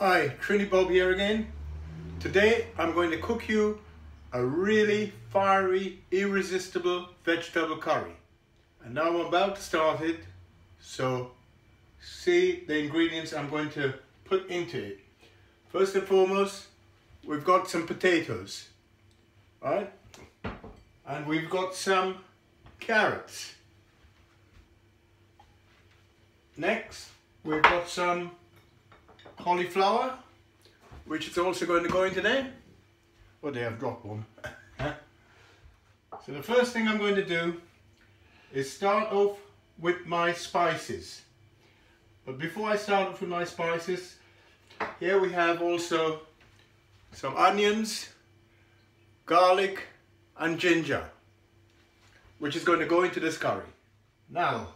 Hi, Trini Bob here again. Today I'm going to cook you a really fiery, irresistible vegetable curry. And now I'm about to start it, so see the ingredients I'm going to put into it. First and foremost, we've got some potatoes, right? And we've got some carrots. Next, we've got some cauliflower, which is also going to go in today. Oh, they have dropped one. So the first thing I'm going to do is start off with my spices. But before I start off with my spices, here we have also some onions, garlic and ginger, which is going to go into this curry. Now,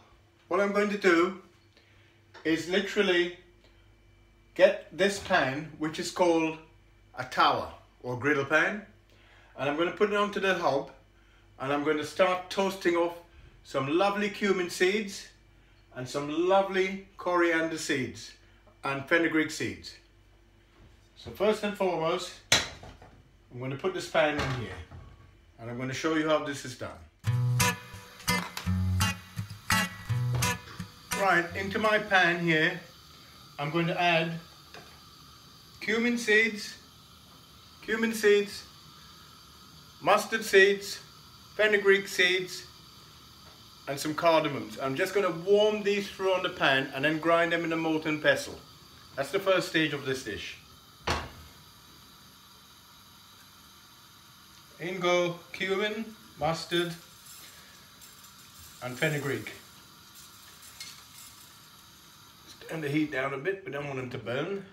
what I'm going to do is literally get this pan, which is called a tower or griddle pan, and I'm going to put it onto the hob, and I'm going to start toasting off some lovely cumin seeds and some lovely coriander seeds and fenugreek seeds. So first and foremost, I'm going to put this pan in here, and I'm going to show you how this is done. Right, into my pan here, I'm going to add cumin seeds, mustard seeds, fenugreek seeds and some cardamoms. I'm just going to warm these through on the pan and then grind them in a mortar and pestle. That's the first stage of this dish. In go cumin, mustard and fenugreek. Turn the heat down a bit, we don't want them to burn.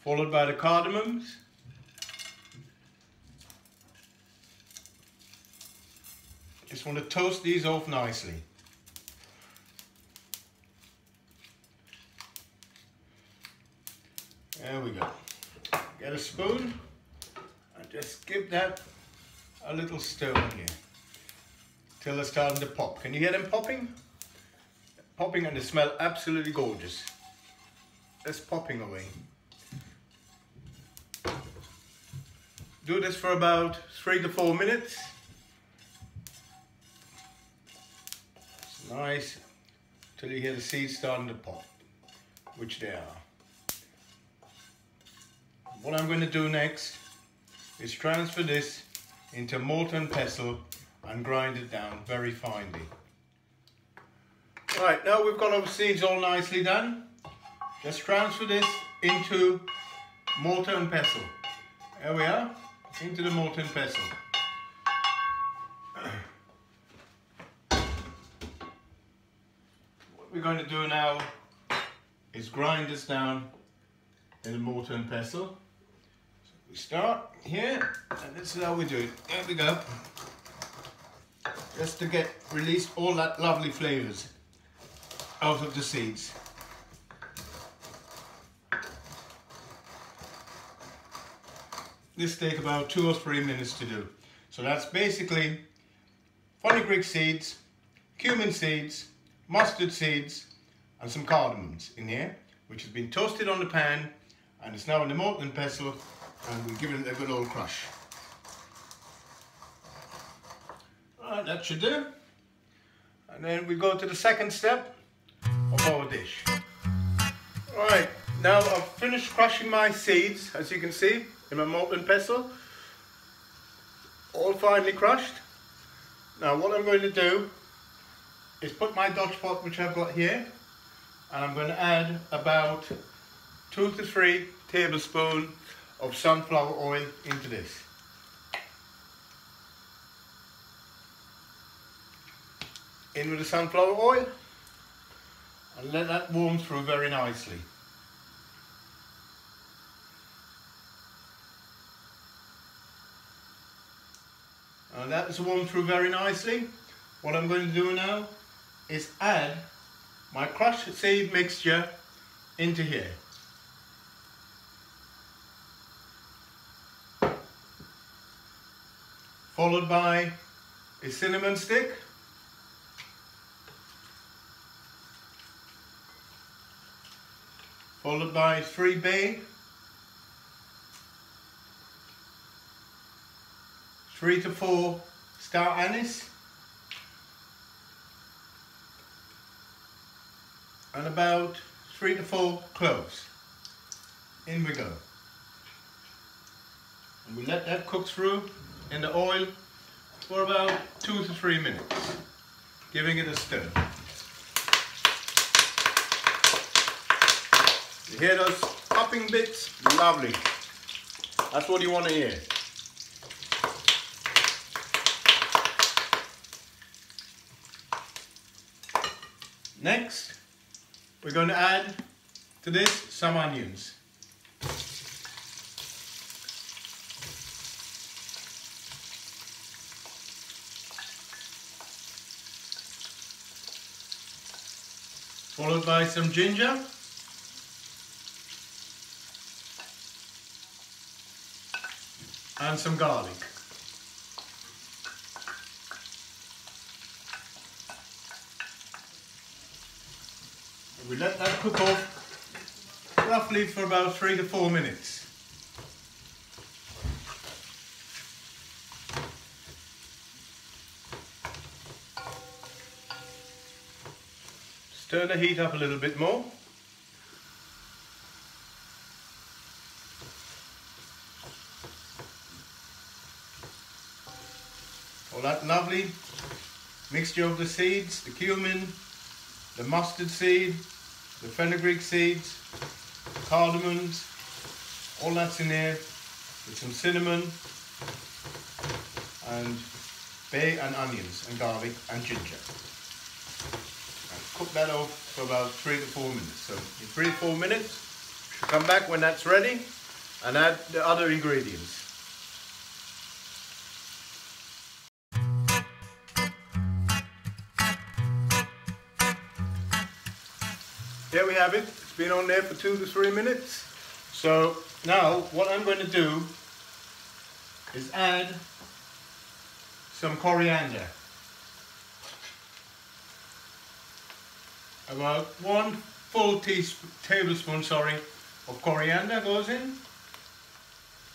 Followed by the cardamoms. Just want to toast these off nicely. There we go. Get a spoon and just give that a little stir in here till they're starting to pop. Can you hear them popping? Popping, and they smell absolutely gorgeous. It's popping away. Do this for about 3 to 4 minutes. It's nice till you hear the seeds starting to pop, which they are. What I'm going to do next is transfer this into mortar and pestle and grind it down very finely. Right, now we've got our seeds all nicely done. Just transfer this into mortar and pestle. There we are, into the mortar and pestle. What we're going to do now is grind this down in the mortar and pestle. So we start here, and this is how we do it. There we go. Just to get released all that lovely flavours out of the seeds. This takes about 2 or 3 minutes to do. So that's basically fenugreek seeds, cumin seeds, mustard seeds and some cardamoms in here, which has been toasted on the pan and it's now in the mortar and pestle, and we're giving it a good old crush. Alright, that should do. And then we go to the second step of our dish. Alright, now I've finished crushing my seeds, as you can see, in my mortar and pestle. All finely crushed. Now what I'm going to do is put my Dutch pot, which I've got here, and I'm going to add about 2 to 3 tablespoons of sunflower oil into this. In with the sunflower oil and let that warm through very nicely. And that is warmed through very nicely. What I'm going to do now is add my crushed seed mixture into here. Followed by a cinnamon stick. followed by 3 bay, 3 to 4 star anise, and about 3 to 4 cloves. In we go. And we let that cook through in the oil for about 2 to 3 minutes, giving it a stir. You hear those popping bits? Lovely. That's what you want to hear. Next, we're going to add to this some onions. Followed by some ginger. And some garlic. And we let that cook off roughly for about 3 to 4 minutes. Stir the heat up a little bit more. All that lovely mixture of the seeds, the cumin, the mustard seed, the fenugreek seeds, the cardamoms, all that's in there with some cinnamon and bay and onions and garlic and ginger. And cook that off for about 3 to 4 minutes. So in 3 to 4 minutes, come back when that's ready and add the other ingredients. There we have it. It's been on there for 2 to 3 minutes. So now what I'm going to do is add some coriander. About 1 full tablespoon of coriander goes in.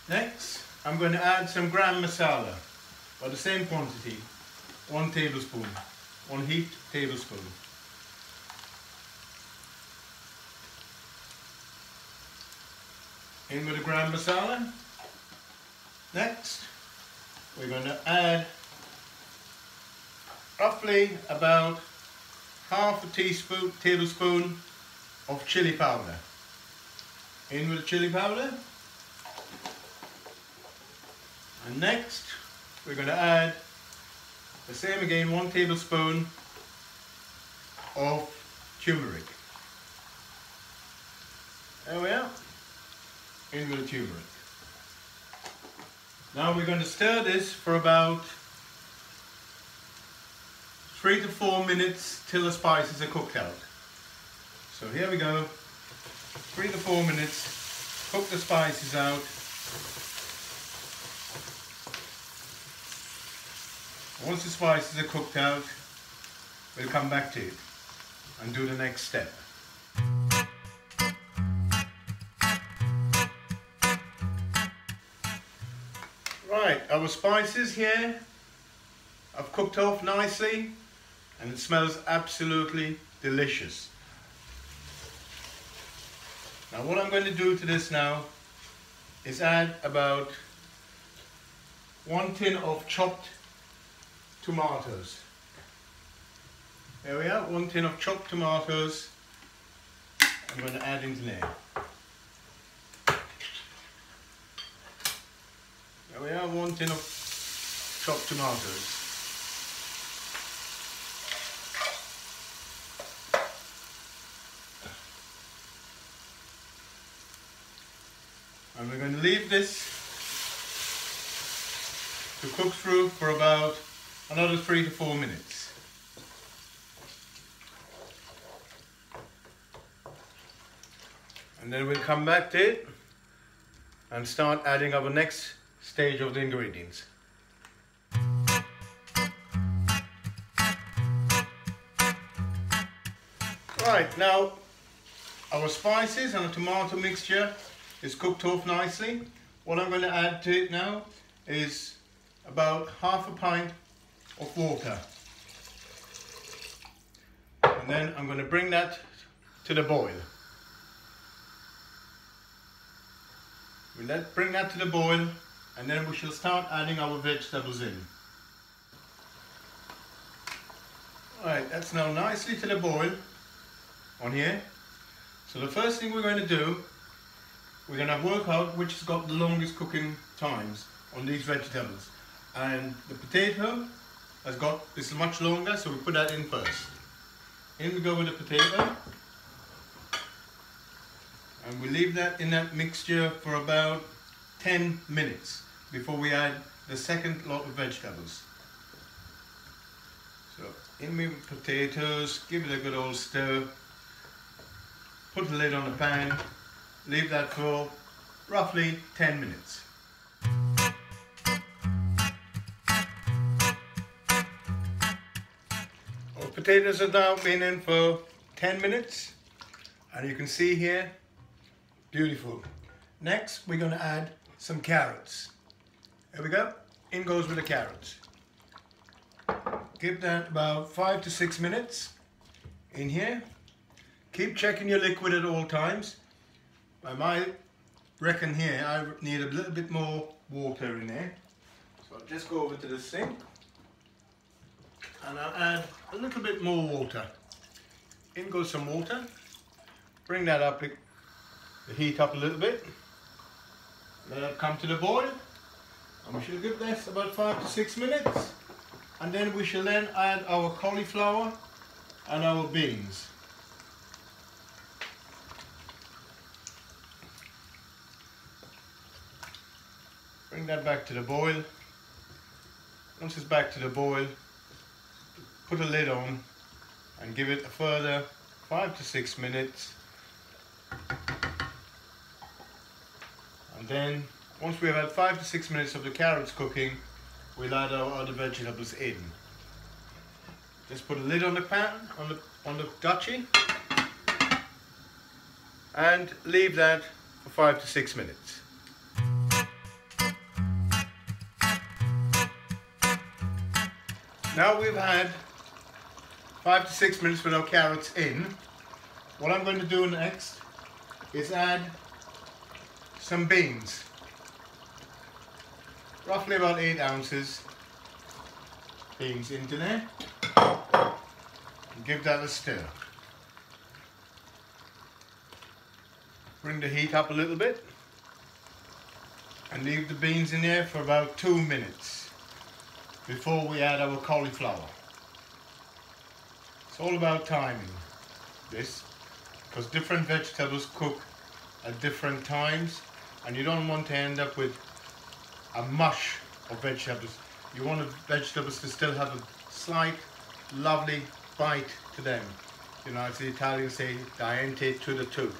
Next, I'm going to add some Garam Masala, by the same quantity, 1 tablespoon, 1 heaped tablespoon. In with the Garam Masala. Next, we're going to add roughly about half a tablespoon of chili powder. In with the chili powder. And next, we're going to add the same again, 1 tablespoon of turmeric. There we are. In with the turmeric. Now we're going to stir this for about 3 to 4 minutes till the spices are cooked out. So here we go. 3 to 4 minutes. Cook the spices out. Once the spices are cooked out, we'll come back to it and do the next step. Right, our spices here have cooked off nicely and it smells absolutely delicious. Now what I'm going to do to this now is add about 1 tin of chopped tomatoes. There we are, 1 tin of chopped tomatoes I'm going to add into there. There we are, 1 tin of chopped tomatoes. And we're going to leave this to cook through for about another 3 to 4 minutes. And then we'll come back to it and start adding our next stage of the ingredients. Right, now our spices and the tomato mixture is cooked off nicely. What I'm going to add to it now is about half a pint of water. And then I'm going to bring that to the boil. We'll bring that to the boil, and then we shall start adding our vegetables in. Alright, that's now nicely to the boil on here. So the first thing we're going to do, we're going to work out which has got the longest cooking times on these vegetables. And the potato is much longer, so we put that in first. In we go with the potato. And we leave that in that mixture for about 10 minutes before we add the second lot of vegetables. So in with potatoes, give it a good old stir, put the lid on the pan, leave that for roughly 10 minutes. Our potatoes have now been in for 10 minutes, and you can see here, beautiful. Next we're going to add some carrots. There we go, in goes with the carrots. Give that about 5 to 6 minutes in here. Keep checking your liquid at all times. I might reckon here I need a little bit more water in there. So I'll just go over to the sink and I'll add a little bit more water. In goes some water. Bring that up, the heat up a little bit. Let it come to the boil. And we shall give this about 5 to 6 minutes. And then we shall then add our cauliflower and our beans. Bring that back to the boil. Once it's back to the boil, put a lid on and give it a further 5 to 6 minutes. And then once we've had 5 to 6 minutes of the carrots cooking, we'll add our other vegetables in. Just put a lid on the pan, on the duchy, and leave that for 5 to 6 minutes. Now we've had 5 to 6 minutes with our carrots in. What I'm going to do next is add some beans. Roughly about 8 ounces beans into there. And give that a stir. Bring the heat up a little bit and leave the beans in there for about 2 minutes before we add our cauliflower. It's all about timing, this, because different vegetables cook at different times and you don't want to end up with a mush of vegetables. You want the vegetables to still have a slight, lovely bite to them. You know, as the Italians say, diente to the tooth.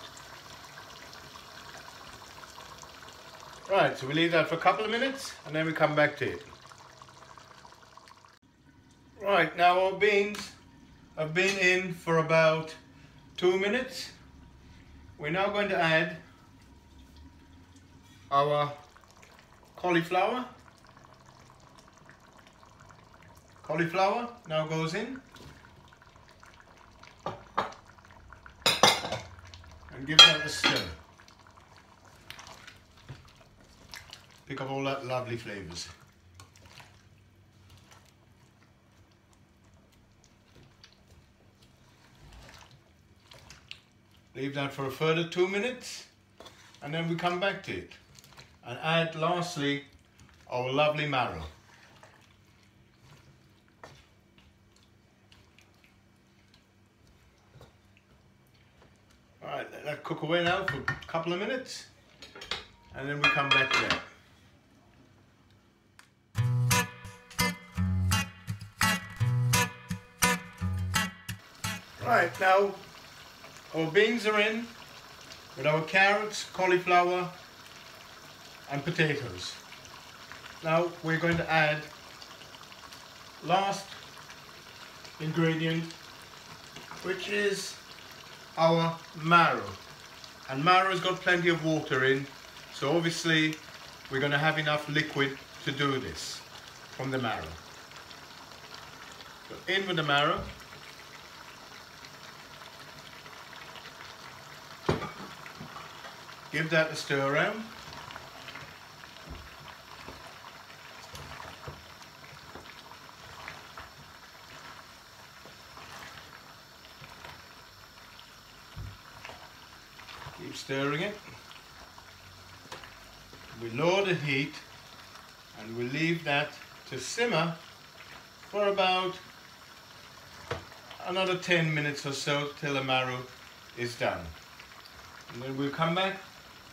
Right, so we leave that for a couple of minutes and then we come back to it. Right, now our beans have been in for about 2 minutes. We're now going to add our cauliflower. Cauliflower now goes in. And give that a stir. Pick up all that lovely flavours. Leave that for a further 2 minutes and then we come back to it and add lastly our lovely marrow. Alright, let that cook away now for a couple of minutes and then we come back to that. Right, now our beans are in with our carrots, cauliflower and potatoes. Now we're going to add last ingredient, which is our marrow. And marrow's got plenty of water in, so obviously we're going to have enough liquid to do this from the marrow. So in with the marrow. Give that a stir around. Keep stirring it. We lower the heat and we leave that to simmer for about another 10 minutes or so till the marrow is done. And then we'll come back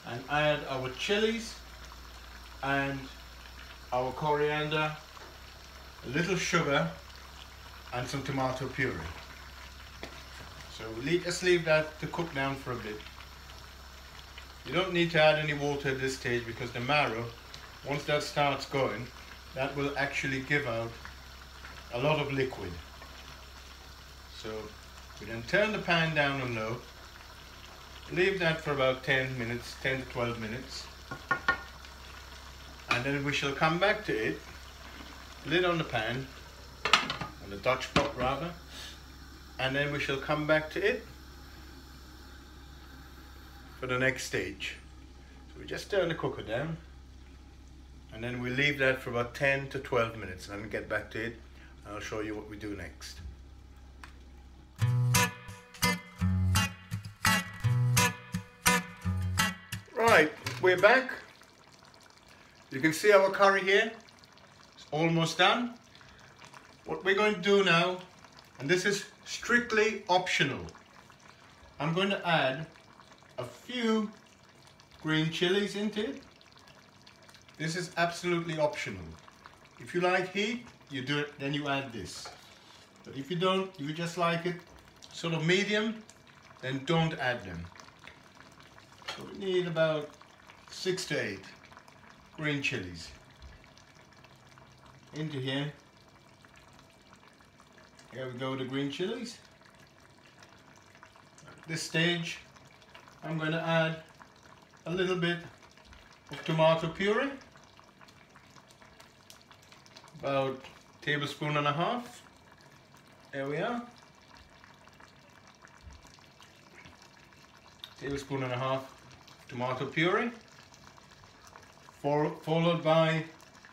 and add our chilies and our coriander, a little sugar and some tomato puree. So just leave that to cook down for a bit. You don't need to add any water at this stage because the marrow, once that starts going, that will actually give out a lot of liquid. So we then turn the pan down on low, leave that for about 10 minutes, 10 to 12 minutes, and then we shall come back to it, lid on the pan, on the Dutch pot rather, and then we shall come back to it for the next stage. So we just turn the cooker down and then we leave that for about 10 to 12 minutes and then get back to it and I'll show you what we do next. Right, we're back. You can see our curry here. It's almost done. What we're going to do now, and this is strictly optional, I'm going to add a few green chilies into it. This is absolutely optional. If you like heat, you do it, then you add this. But if you don't, if you just like it sort of medium, then don't add them. So we need about 6 to 8 green chilies into here. Here we go, the green chilies. At this stage, I'm going to add a little bit of tomato puree, about a tablespoon and a half. There we are. Tablespoon and a half tomato puree, followed by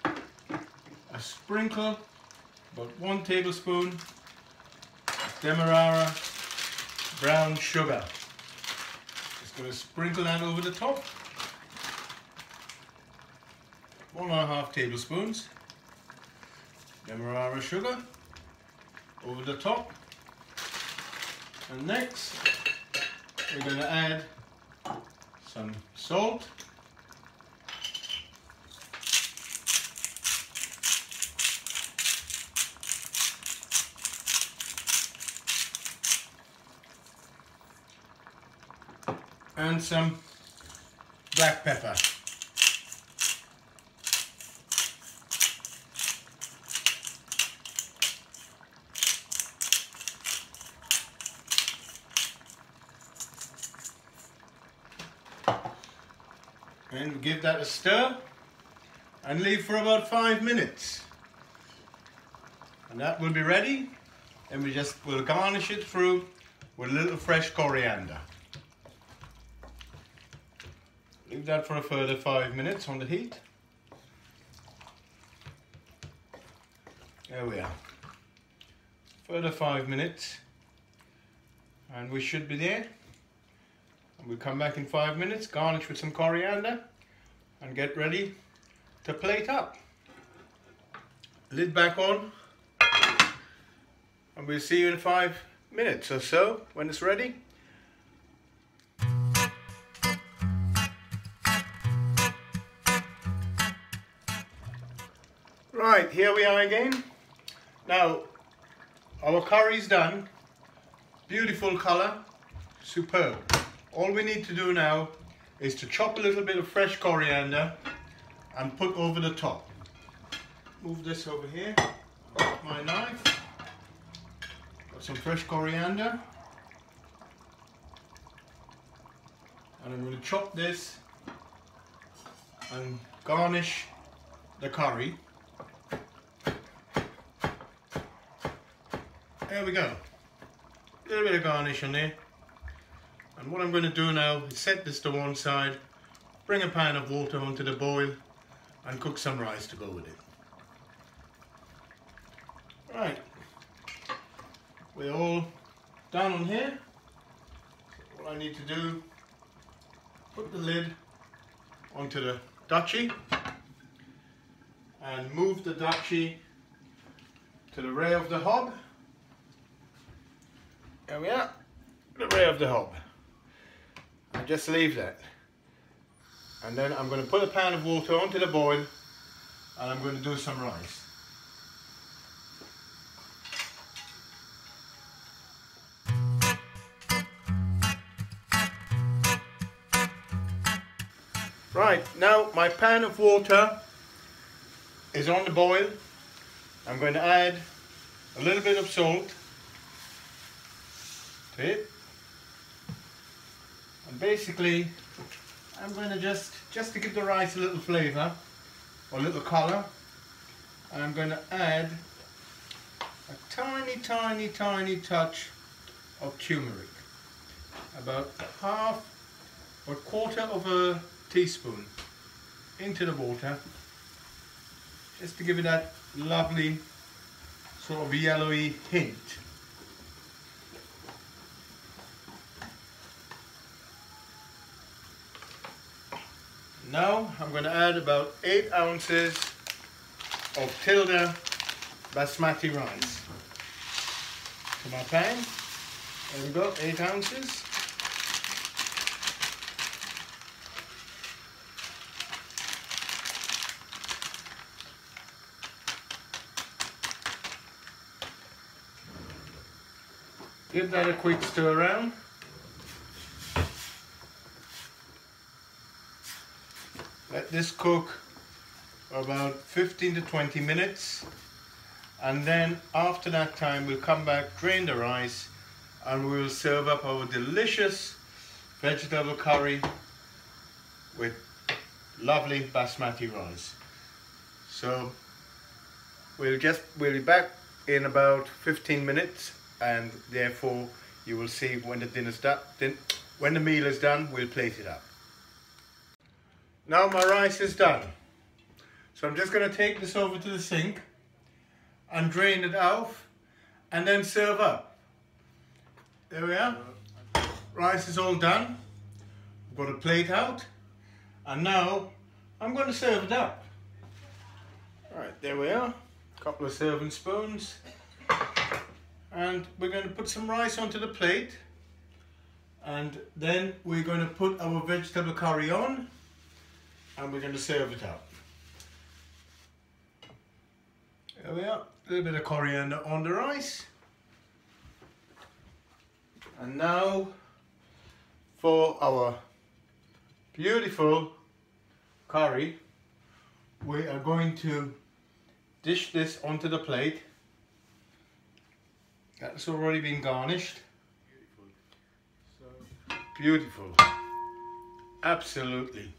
a sprinkle, about 1 tablespoon of Demerara brown sugar. Just going to sprinkle that over the top. 1.5 tablespoons Demerara sugar over the top. And next we're going to add some salt, and some black pepper. And give that a stir and leave for about 5 minutes. And that will be ready. And we'll garnish it through with a little fresh coriander. Leave that for a further 5 minutes on the heat. There we are. Further 5 minutes and we should be there. And we'll come back in 5 minutes, garnish with some coriander and get ready to plate up. Lid back on and we'll see you in 5 minutes or so when it's ready. Right, here we are again. Now, our curry's done. Beautiful colour, superb. All we need to do now is to chop a little bit of fresh coriander and put over the top. Move this over here, got my knife. Got some fresh coriander. and I'm going to chop this and garnish the curry. There we go. A little bit of garnish on there. And what I'm going to do now is set this to one side, bring a pan of water onto the boil and cook some rice to go with it. Right, we're all done on here. What I need to do, put the lid onto the duchy and move the duchy to the rear of the hob. There we are, the rear of the hob. I just leave that. And then I'm going to put a pan of water onto the boil and I'm going to do some rice. Right, now my pan of water is on the boil. I'm going to add a little bit of salt to it. And basically, I'm going to just to give the rice a little flavour or a little colour, I'm going to add a tiny touch of turmeric, about half or quarter of a teaspoon into the water, just to give it that lovely sort of yellowy hint. Now I'm going to add about 8 ounces of Tilda basmati rice to my pan. There we go, 8 ounces. Give that a quick stir around. Let this cook for about 15 to 20 minutes, and then after that time we'll come back, drain the rice, and we'll serve up our delicious vegetable curry with lovely basmati rice. So we'll be back in about 15 minutes, and therefore you will see when the dinner's done. When the meal is done, we'll plate it up. Now my rice is done, so I'm just going to take this over to the sink and drain it out and then serve up. There we are, rice is all done. I've got a plate out and now I'm going to serve it up. Alright, there we are, a couple of serving spoons, and we're going to put some rice onto the plate, and then we're going to put our vegetable curry on and we're going to serve it up. There we are, a little bit of coriander on the rice. And now for our beautiful curry, we are going to dish this onto the plate. That's already been garnished. Beautiful, absolutely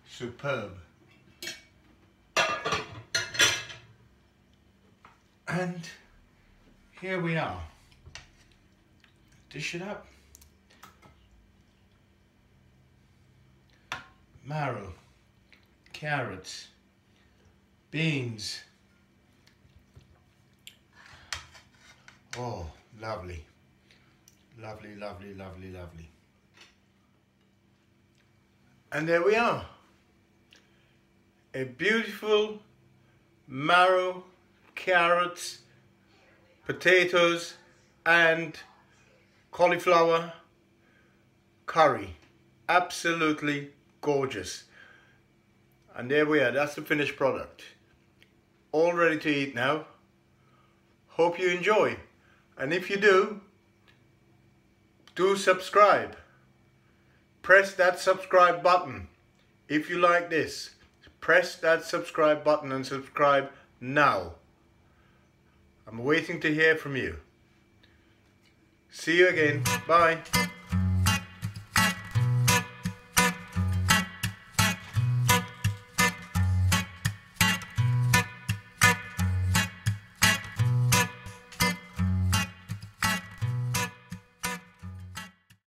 superb. And here we are. Dish it up. Marrow, carrots, beans. Oh, lovely. Lovely, lovely, lovely, lovely. And there we are. A beautiful marrow, carrots, potatoes and cauliflower curry. Absolutely gorgeous. And there we are, that's the finished product. All ready to eat now. Hope you enjoy. And if you do subscribe. Press that subscribe button. If you like this, press that subscribe button and subscribe now. I'm waiting to hear from you. See you again. Bye.